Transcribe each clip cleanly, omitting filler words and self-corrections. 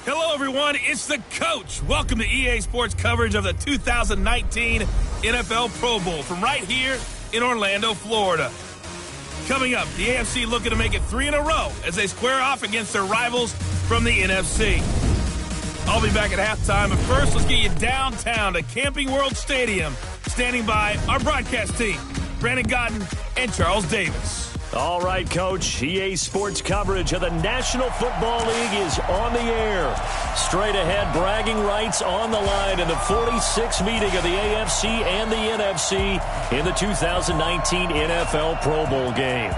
Hello, everyone. It's the coach. Welcome to EA Sports coverage of the 2019 NFL Pro Bowl from right here in Orlando, Florida. Coming up, the AFC looking to make it 3 in a row as they square off against their rivals from the NFC. I'll be back at halftime, but first, let's get you downtown to Camping World Stadium. Standing by our broadcast team, Brandon Godden and Charles Davis. All right, Coach. EA Sports coverage of the National Football League is on the air. Straight ahead, bragging rights on the line in the 46th meeting of the AFC and the NFC in the 2019 NFL Pro Bowl game.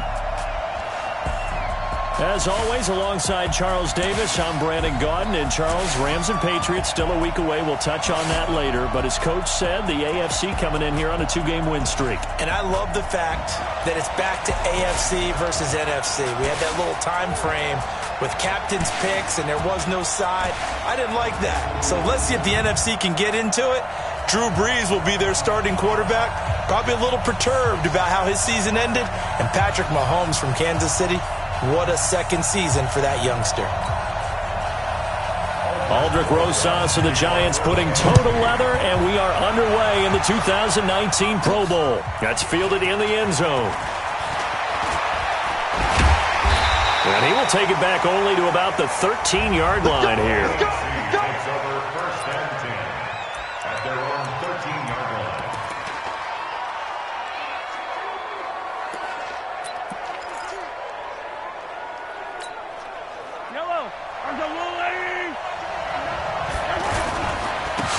As always, alongside Charles Davis, I'm Brandon Gaudin. And Charles, Rams and Patriots still a week away. We'll touch on that later. But as Coach said, the AFC coming in here on a 2-game win streak. And I love the fact that it's back to AFC versus NFC. We had that little time frame with captain's picks, and there was no side. I didn't like that. So let's see if the NFC can get into it. Drew Brees will be their starting quarterback. Probably a little perturbed about how his season ended. And Patrick Mahomes from Kansas City, what a second season for that youngster. Aldrick Rosas of the Giants putting total leather, and we are underway in the 2019 Pro Bowl. That's fielded in the end zone. And he will take it back only to about the 13-yard line here. Takes over first and 10 at their own 13-yard line.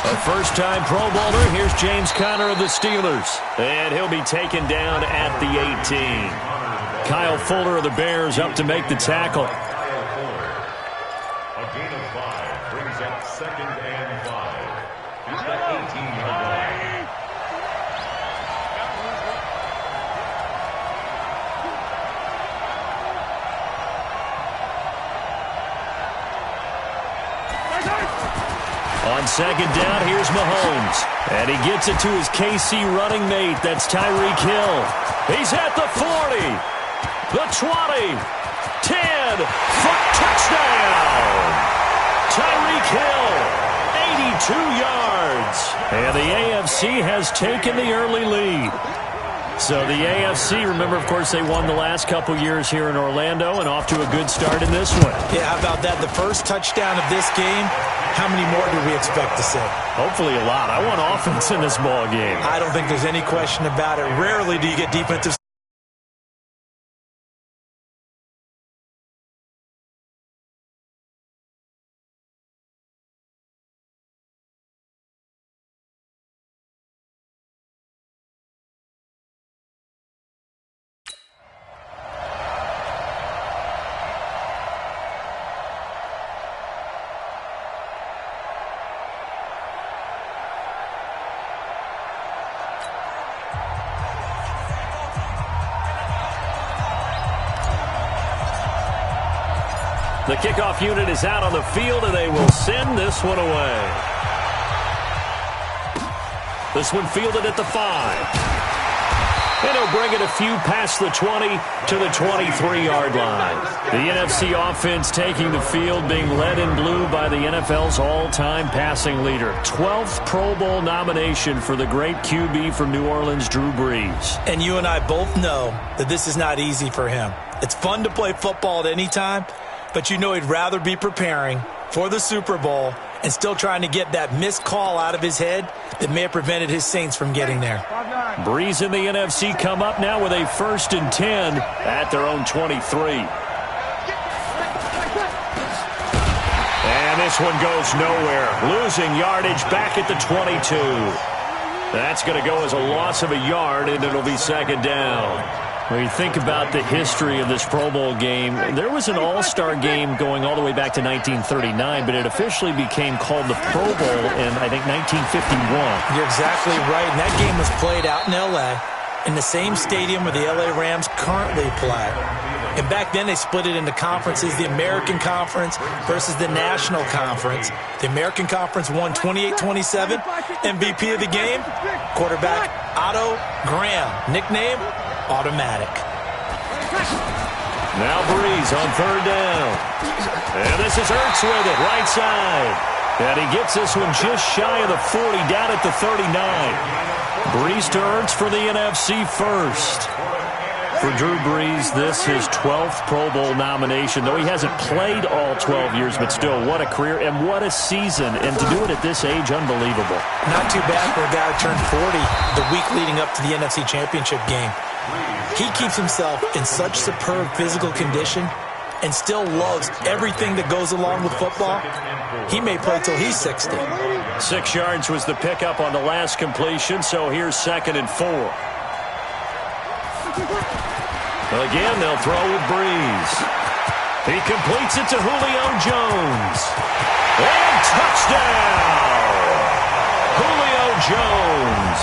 A first-time Pro Bowler. Here's James Conner of the Steelers. And he'll be taken down at the 18. Kyle Fuller of the Bears up to make the tackle. Kyle Fuller. A gain of 5 brings up second and 5 at the 18-yard line. On second down, here's Mahomes. And he gets it to his KC running mate. That's Tyreek Hill. He's at the 40, the 20, 10, for touchdown. Tyreek Hill, 82 yards. And the AFC has taken the early lead. So the AFC, remember, of course, they won the last couple years here in Orlando and off to a good start in this one. Yeah, how about that? The first touchdown of this game, how many more do we expect to see? Hopefully a lot. I want offense in this ball game. I don't think there's any question about it. Rarely do you get defensive. The kickoff unit is out on the field, and they will send this one away. This one fielded at the 5. And he'll bring it a few past the 20 to the 23-yard line. The NFC offense taking the field, being led in blue by the NFL's all-time passing leader. 12th Pro Bowl nomination for the great QB from New Orleans, Drew Brees. And you and I both know that this is not easy for him. It's fun to play football at any time, but you know he'd rather be preparing for the Super Bowl and still trying to get that missed call out of his head that may have prevented his Saints from getting there. Brees and the NFC come up now with a 1st and 10 at their own 23. And this one goes nowhere. Losing yardage back at the 22. That's going to go as a loss of a yard, and it'll be 2nd down. When you think about the history of this Pro Bowl game, there was an all-star game going all the way back to 1939, but it officially became called the Pro Bowl in, I think, 1951. You're exactly right. And that game was played out in L.A. in the same stadium where the L.A. Rams currently play. And back then they split it into conferences, the American Conference versus the National Conference. The American Conference won 28-27. MVP of the game, quarterback Otto Graham. Nickname, Automatic. Now Breeze on third down. And this is Ertz with it, right side. And he gets this one just shy of the 40, down at the 39. Breeze to Ertz for the NFC first. For Drew Brees, this his 12th Pro Bowl nomination, though he hasn't played all 12 years, but still, what a career and what a season. And to do it at this age, unbelievable. Not too bad for a guy who turned 40 the week leading up to the NFC Championship game. He keeps himself in such superb physical condition and still loves everything that goes along with football. He may play till he's 60. 6 yards was the pickup on the last completion, so here's 2nd and 4. Again, they'll throw with Breeze. He completes it to Julio Jones. And touchdown! Julio Jones,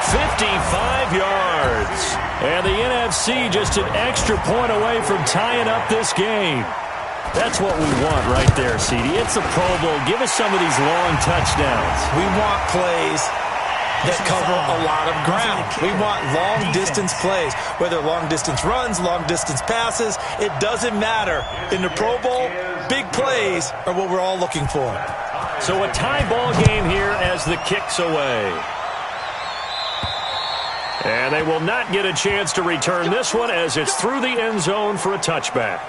55 yards. And the NFC just an extra point away from tying up this game. That's what we want right there, CD. It's a Pro Bowl. Give us some of these long touchdowns. We want plays that cover a lot of ground. We want long-distance plays, whether long-distance runs, long-distance passes. It doesn't matter. In the Pro Bowl, big plays are what we're all looking for. So a tie ball game here as the kick's away. And they will not get a chance to return this one as it's through the end zone for a touchback.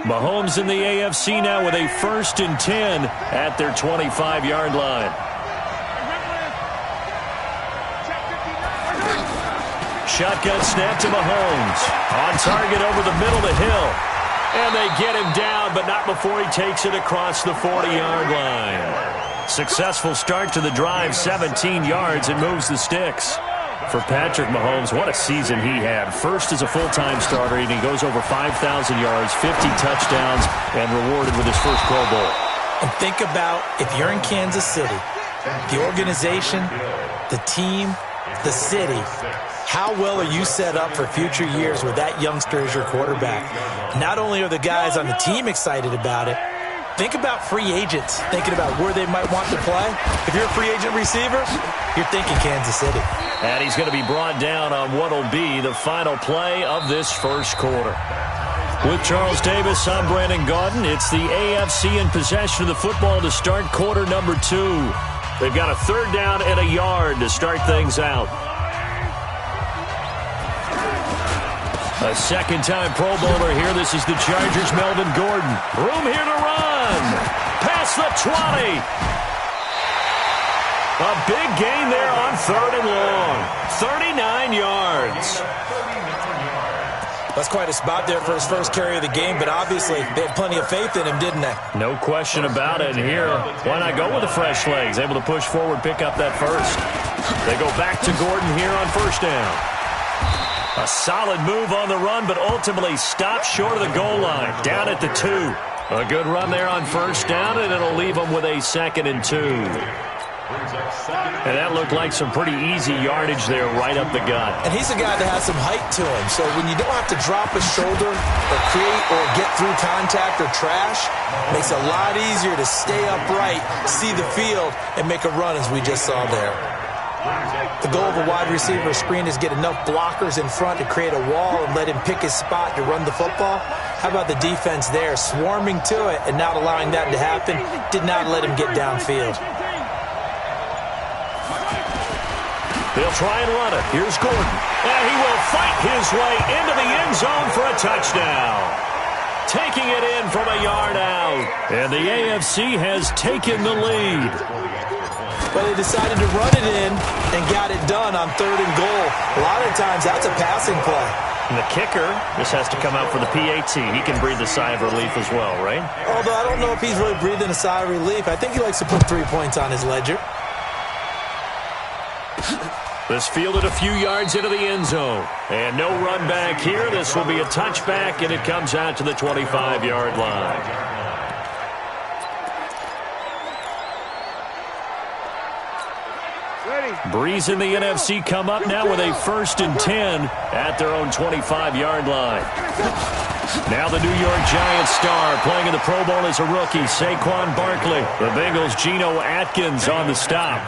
Mahomes in the AFC now with a 1st and 10 at their 25-yard line. Shotgun snap to Mahomes. On target over the middle of the hill. And they get him down, but not before he takes it across the 40-yard line. Successful start to the drive, 17 yards, and moves the sticks. For Patrick Mahomes, what a season he had. First as a full-time starter, and he goes over 5,000 yards, 50 touchdowns, and rewarded with his first Pro Bowl. And think about if you're in Kansas City, the organization, the team, the city, how well are you set up for future years with that youngster as your quarterback? Not only are the guys on the team excited about it, think about free agents, thinking about where they might want to play. If you're a free agent receiver, you're thinking Kansas City. And he's going to be brought down on what will be the final play of this first quarter. With Charles Davis, I'm Brandon Gaudin. It's the AFC in possession of the football to start quarter number 2. They've got a 3rd down and a yard to start things out. A second-time Pro Bowler here. This is the Chargers' Melvin Gordon. Room here to run. Past the 20. A big gain there on 3rd and long. 39 yards. That's quite a spot there for his first carry of the game, but obviously they had plenty of faith in him, didn't they? No question about it. And here, why not go with the fresh legs? Able to push forward, pick up that first. They go back to Gordon here on 1st down. A solid move on the run, but ultimately stopped short of the goal line. Down at the 2. A good run there on 1st down, and it'll leave them with a 2nd and 2. And that looked like some pretty easy yardage there right up the gut. And he's a guy that has some height to him. So when you don't have to drop a shoulder or create or get through contact or trash, it makes it a lot easier to stay upright, see the field, and make a run as we just saw there. The goal of a wide receiver screen is get enough blockers in front to create a wall and let him pick his spot to run the football. How about the defense there, swarming to it and not allowing that to happen? Did not let him get downfield. They'll try and run it. Here's Gordon. And he will fight his way into the end zone for a touchdown. Taking it in from a yard out. And the AFC has taken the lead. But they decided to run it in and got it done on 3rd and goal. A lot of times that's a passing play. And the kicker just has to come out for the PAT. He can breathe a sigh of relief as well, right? Although I don't know if he's really breathing a sigh of relief. I think he likes to put 3 points on his ledger. This fielded a few yards into the end zone. And no run back here. This will be a touchback, and it comes out to the 25-yard line. Breeze in the NFC come up now with a 1st and 10 at their own 25-yard line. Now the New York Giants star playing in the Pro Bowl as a rookie, Saquon Barkley. The Bengals' Geno Atkins on the stop.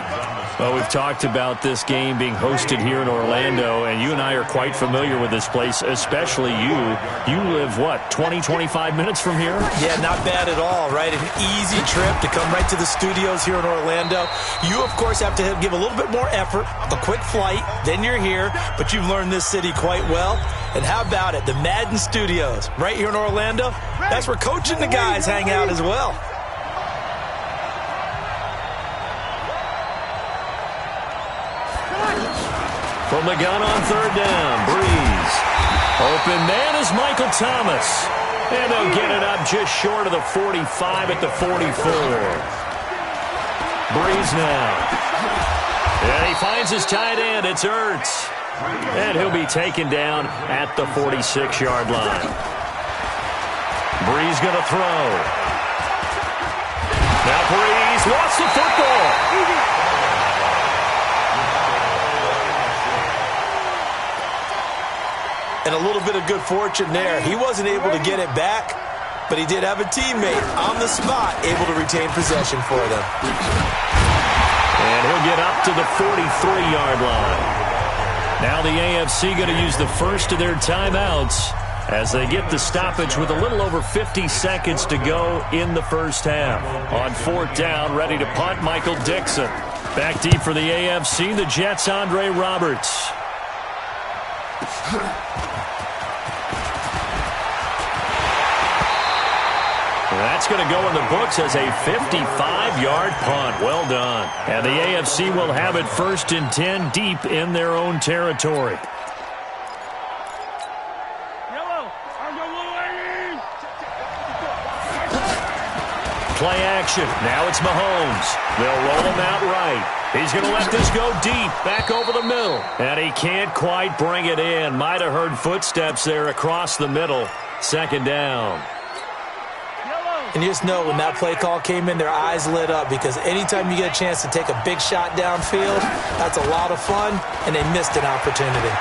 Well, we've talked about this game being hosted here in Orlando, and you and I are quite familiar with this place, especially you. You live, what, 20, 25 minutes from here? Yeah, not bad at all, right? An easy trip to come right to the studios here in Orlando. You, of course, have to give a little bit more effort, a quick flight, then you're here, but you've learned this city quite well. And how about it, the Madden Studios, right here in Orlando? That's where Coach and the guys hang out as well. From the gun on 3rd down, Breeze. Open man is Michael Thomas. And they'll get it up just short of the 45 at the 44. Breeze now. And he finds his tight end. It's Ertz. And he'll be taken down at the 46-yard line. Breeze going to throw. Now Breeze lost the football. And a little bit of good fortune there. He wasn't able to get it back, but he did have a teammate on the spot able to retain possession for them. And he'll get up to the 43-yard line. Now the AFC going to use the first of their timeouts as they get the stoppage with a little over 50 seconds to go in the first half. On 4th down, ready to punt, Michael Dixon. Back deep for the AFC, the Jets' Andre Roberts. That's going to go in the books as a 55-yard punt. Well done. And the AFC will have it 1st and 10 deep in their own territory. Play action. Now it's Mahomes. They'll roll him out right. He's going to let this go deep, back over the middle. And he can't quite bring it in. Might have heard footsteps there across the middle. 2nd down. And you just know when that play call came in, their eyes lit up because anytime you get a chance to take a big shot downfield, that's a lot of fun, and they missed an opportunity.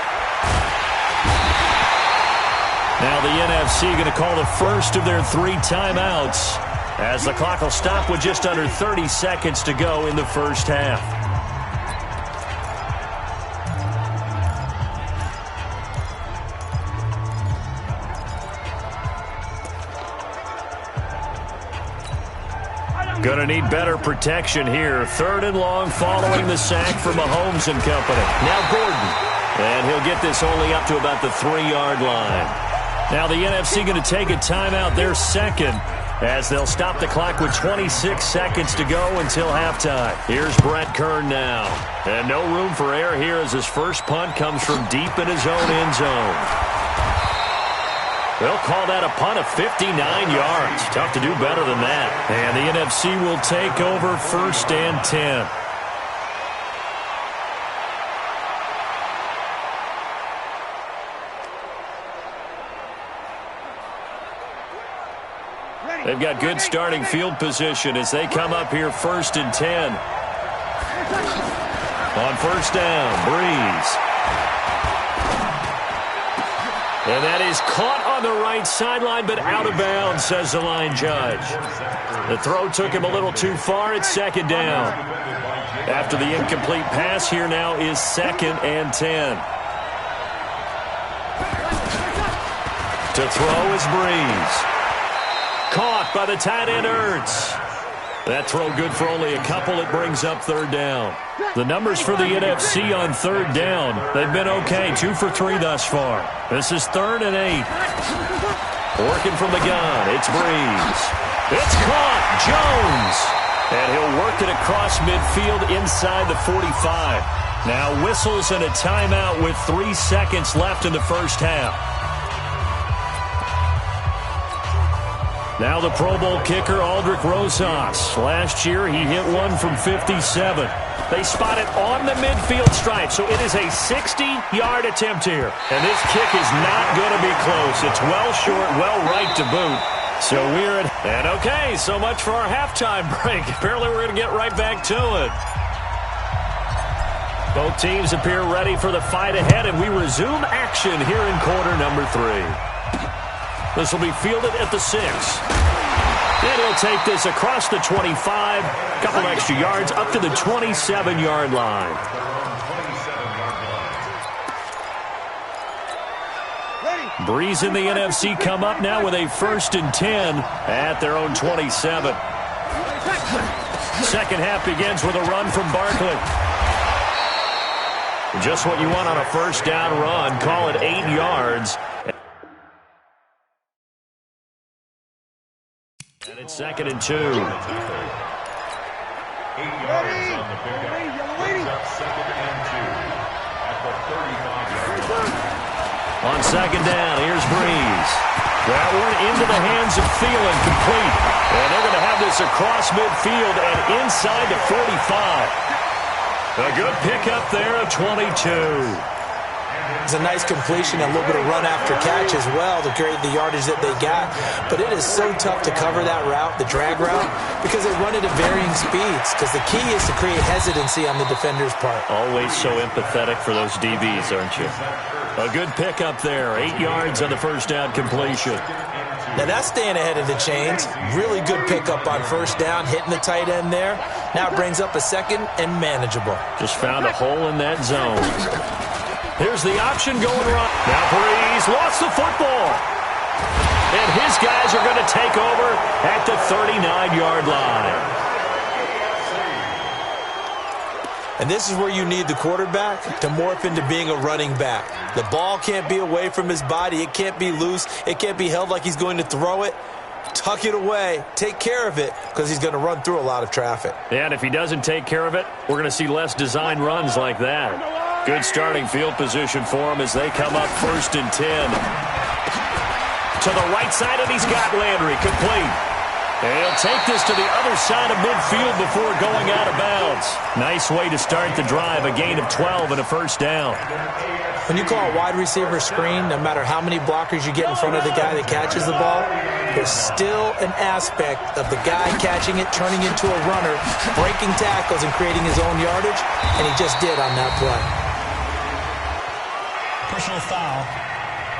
Now the NFC going to call the first of their 3 timeouts as the clock will stop with just under 30 seconds to go in the first half. Going to need better protection here. 3rd and long following the sack from Mahomes and company. Now Gordon. And he'll get this only up to about the 3-yard line. Now the NFC going to take a timeout, their 2nd, as they'll stop the clock with 26 seconds to go until halftime. Here's Brett Kern now. And no room for error here as his first punt comes from deep in his own end zone. They'll call that a punt of 59 yards. Tough to do better than that. And the NFC will take over 1st and 10. They've got good starting field position as they come up here 1st and 10. On 1st down, Breeze. And that is caught on the right sideline, but out of bounds, says the line judge. The throw took him a little too far. It's 2nd down. After the incomplete pass, here now is 2nd and 10. To throw is Breeze. Caught by the tight end, Ertz. That throw good for only a couple. It brings up 3rd down. The numbers for the NFC on 3rd down, they've been okay. 2 for 3 thus far. This is 3rd and 8. Working from the gun, it's Breeze. It's caught, Jones. And he'll work it across midfield inside the 45. Now whistles and a timeout with 3 seconds left in the first half. Now the Pro Bowl kicker, Aldrich Rosas. Last year, he hit one from 57. They spot it on the midfield stripe, so it is a 60-yard attempt here. And this kick is not going to be close. It's well short, well right to boot. So we're at... And okay, so much for our halftime break. Apparently we're going to get right back to it. Both teams appear ready for the fight ahead, and we resume action here in quarter number 3. This will be fielded at the 6. And he'll take this across the 25, a couple extra yards, up to the 27-yard line. Breeze in the NFC come up now with a 1st and 10 at their own 27. Second half begins with a run from Barkley. Just what you want on a first down run. Call it 8 yards. And it's 2nd and 2. 8 yards on the pickup. Brings up 2nd and 2 at the 35-yard line. On 2nd down, here's Breeze. That one into the hands of Thielen, complete. And they're going to have this across midfield and inside the 45. A good pickup there of 22. It's a nice completion, a little bit of run after catch as well to create the yardage that they got. But it is so tough to cover that route, the drag route, because they run it at varying speeds. Because the key is to create hesitancy on the defender's part. Always so empathetic for those DBs, aren't you? A good pickup there, 8 yards on the first down completion. Now that's staying ahead of the chains. Really good pickup on first down, hitting the tight end there. Now it brings up a 2nd and manageable. Just found a hole in that zone. Here's the option going right. Now Breeze lost the football. And his guys are going to take over at the 39-yard line. And this is where you need the quarterback to morph into being a running back. The ball can't be away from his body. It can't be loose. It can't be held like he's going to throw it. Tuck it away. Take care of it because he's going to run through a lot of traffic. And if he doesn't take care of it, we're going to see less design runs like that. Good starting field position for him as they come up 1st and 10. To the right side, and he's got Landry complete. And he'll take this to the other side of midfield before going out of bounds. Nice way to start the drive, a gain of 12 and a first down. When you call a wide receiver screen, no matter how many blockers you get in front of the guy that catches the ball, there's still an aspect of the guy catching it, turning into a runner, breaking tackles and creating his own yardage, and he just did on that play. Personal foul,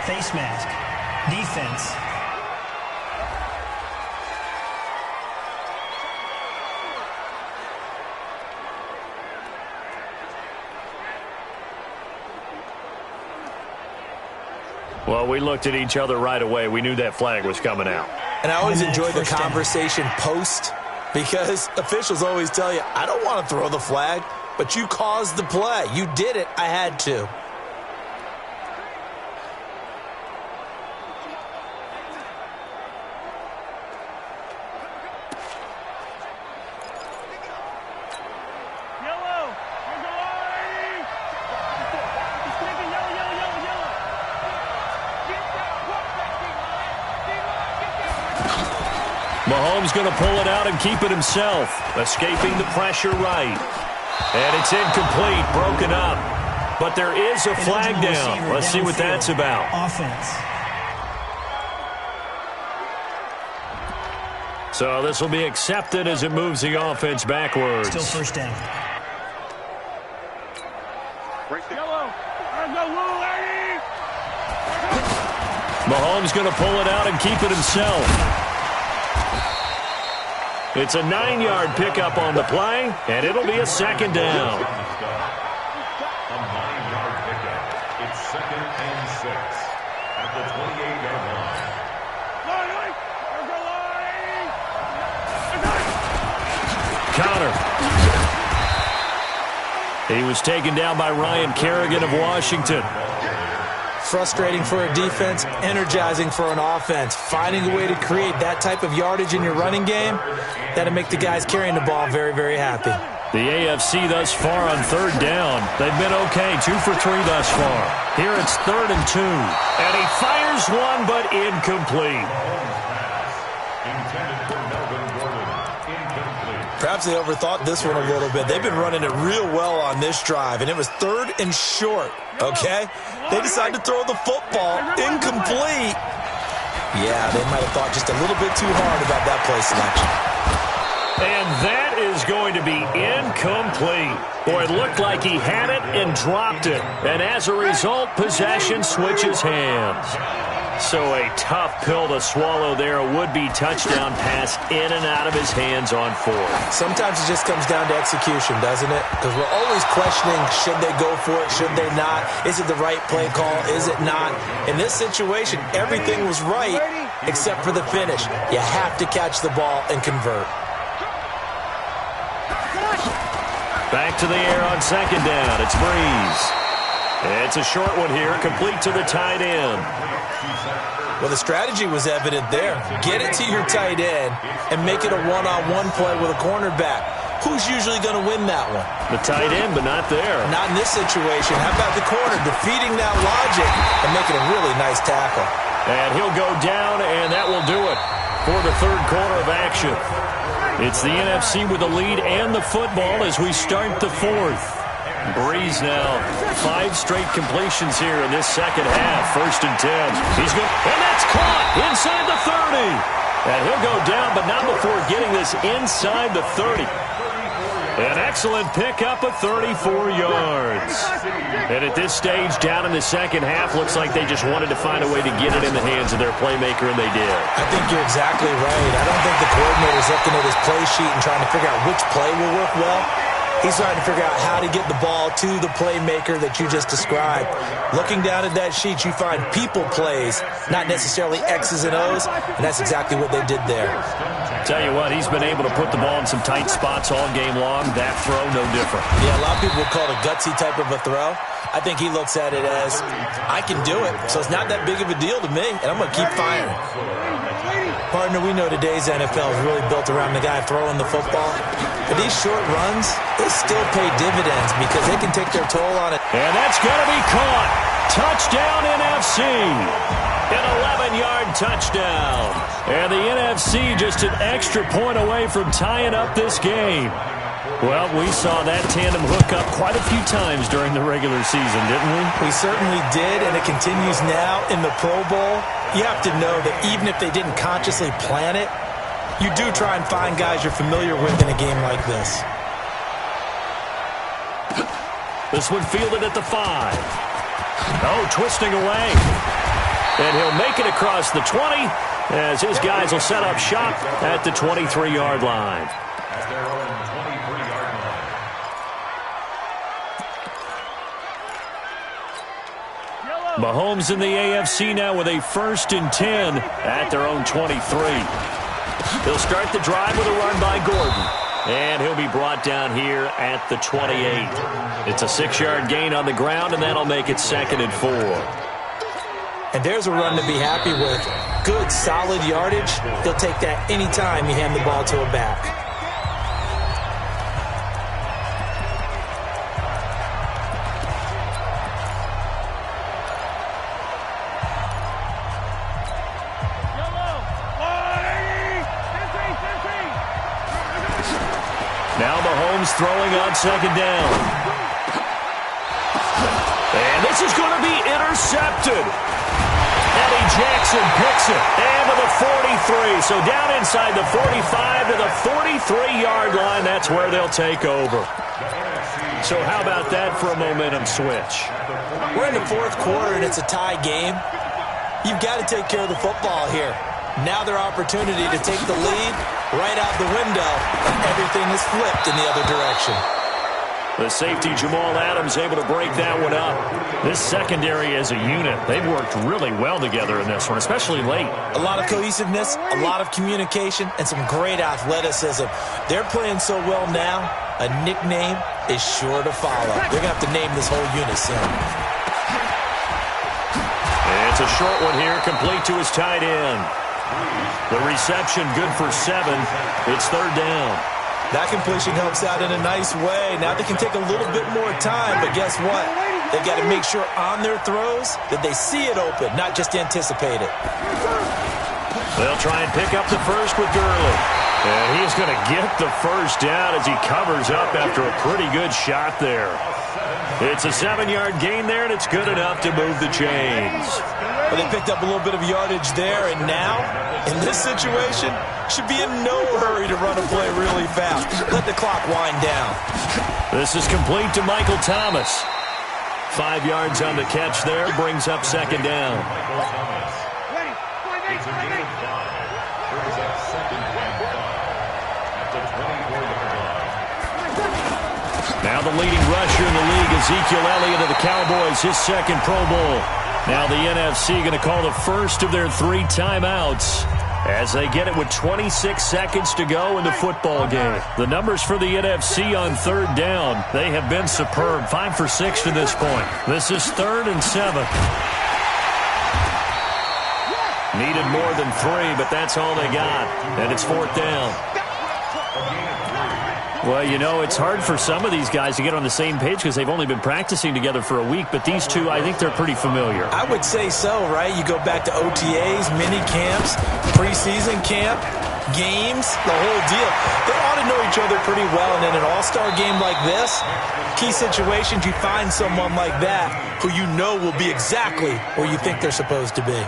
face mask, defense. Well, we looked at each other right away. We knew that flag was coming out. And I always enjoy the conversation post because officials always tell you, I don't want to throw the flag, but you caused the play. You did it. I had to. Mahomes going to pull it out and keep it himself, escaping the pressure right. And it's incomplete, broken up. But there is a flag down. Let's see what that's about. Offense. So this will be accepted as it moves the offense backwards. Still first down. Mahomes going to pull it out and keep it himself. It's a 9-yard pickup on the play, and it'll be a second down. A 9-yard pickup. It's 2nd and 6 at the 28-yard Counter. He was taken down by Ryan Kerrigan of Washington. Frustrating for a defense, energizing for an offense. Finding a way to create that type of yardage in your running game, that'll make the guys carrying the ball very, very happy. The AFC thus far on third down. They've been okay, 2 for 3 thus far. Here it's 3rd and 2. And he fires one, but incomplete. Perhaps they overthought this one a little bit. They've been running it real well on this drive, and it was 3rd and short, okay? They decided to throw the football incomplete. Yeah, they might have thought just a little bit too hard about that play selection. And that is going to be incomplete. Boy, it looked like he had it and dropped it. And as a result, possession switches hands. So a tough pill to swallow there. A would-be touchdown pass in and out of his hands on 4th. Sometimes it just comes down to execution, doesn't it? Because we're always questioning, should they go for it, should they not? Is it the right play call, is it not? In this situation, everything was right except for the finish. You have to catch the ball and convert. Back to the air on 2nd down. It's Breeze. It's a short one here, complete to the tight end. Well, the strategy was evident there. Get it to your tight end and make it a one-on-one play with a cornerback. Who's usually going to win that one? The tight end, but not there. Not in this situation. How about the corner defeating that logic and making a really nice tackle? And he'll go down, and that will do it for the 3rd quarter of action. It's the NFC with the lead and the football as we start the 4th. Breeze now, 5 straight completions here in this second half. 1st and 10. He's good, and that's caught inside the 30. And he'll go down, but not before getting this inside the 30. An excellent pickup of 34 yards. And at this stage, down in the second half, looks like they just wanted to find a way to get it in the hands of their playmaker, and they did. I think you're exactly right. I don't think the coordinator's looking at his play sheet and trying to figure out which play will work well. He's trying to figure out how to get the ball to the playmaker that you just described. Looking down at that sheet, you find people plays, not necessarily X's and O's, and that's exactly what they did there. Tell you what, he's been able to put the ball in some tight spots all game long. That throw, no different. Yeah, a lot of people would call it a gutsy type of a throw. I think he looks at it as, I can do it, so it's not that big of a deal to me, and I'm going to keep firing. Partner, we know today's NFL is really built around the guy throwing the football. But these short runs, they still pay dividends because they can take their toll on it. And that's going to be caught. Touchdown NFC. An 11-yard touchdown. And the NFC just an extra point away from tying up this game. Well, we saw that tandem hook up quite a few times during the regular season, didn't we? We certainly did, and it continues now in the Pro Bowl. You have to know that even if they didn't consciously plan it, you do try and find guys you're familiar with in a game like this. This one fielded at the 5. Oh, twisting away. And he'll make it across the 20 as his guys will set up shop at the 23-yard line. At their own 23-yard line. Mahomes in the AFC now with a 1st and 10 at their own 23. He'll start the drive with a run by Gordon. And he'll be brought down here at the 28. It's a 6-yard gain on the ground, and that'll make it 2nd and 4. And there's a run to be happy with. Good, solid yardage. He'll take that anytime you hand the ball to a back. Now Mahomes throwing on 2nd down. And this is going to be intercepted. Eddie Jackson picks it. And to the 43. So down inside the 45 to the 43-yard line. That's where they'll take over. So how about that for a momentum switch? We're in the 4th quarter, and it's a tie game. You've got to take care of the football here. Now their opportunity to take the lead right out the window, and everything is flipped in the other direction. The safety, Jamal Adams, able to break that one up. This secondary as a unit, they've worked really well together in this one, especially late. A lot of cohesiveness, a lot of communication, and some great athleticism. They're playing so well now, a nickname is sure to follow. They're going to have to name this whole unit soon. It's a short one here, complete to his tight end. The reception good for 7. It's 3rd down. That completion helps out in a nice way. Now they can take a little bit more time, but guess what? They've got to make sure on their throws that they see it open, not just anticipate it. They'll try and pick up the first with Gurley. And he's going to get the first down as he covers up after a pretty good shot there. It's a 7-yard gain there, and it's good enough to move the chains. Well, they picked up a little bit of yardage there, and now, in this situation, should be in no hurry to run a play really fast. Let the clock wind down. This is complete to Michael Thomas. 5 yards on the catch there, brings up second down. It's a gain of 5. Brings up second and 5 at the 24-yard line. Now the leading rusher in the league, Ezekiel Elliott of the Cowboys, his second Pro Bowl. Now the NFC going to call the first of their 3 timeouts as they get it with 26 seconds to go in the football game. The numbers for the NFC on third down, they have been superb. 5 for 6 to this point. This is 3rd and 7. Needed more than 3, but that's all they got. And it's 4th down. Well, you know, it's hard for some of these guys to get on the same page because they've only been practicing together for a week, but these two, I think they're pretty familiar. I would say so, right? You go back to OTAs, mini camps, preseason camp, games, the whole deal. They ought to know each other pretty well, and in an all-star game like this, key situations, you find someone like that who you know will be exactly where you think they're supposed to be.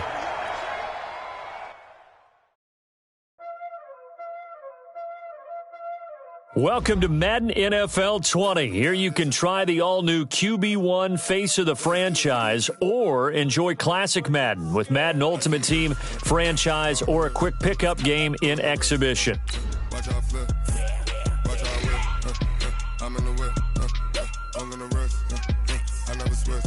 Welcome to Madden NFL 20. Here you can try the all-new QB1 face of the franchise or enjoy classic Madden with Madden Ultimate Team, franchise, or a quick pickup game in exhibition. Watch out flip. Watch out whip. I'm in the whip. I'm in the rest. I never switch.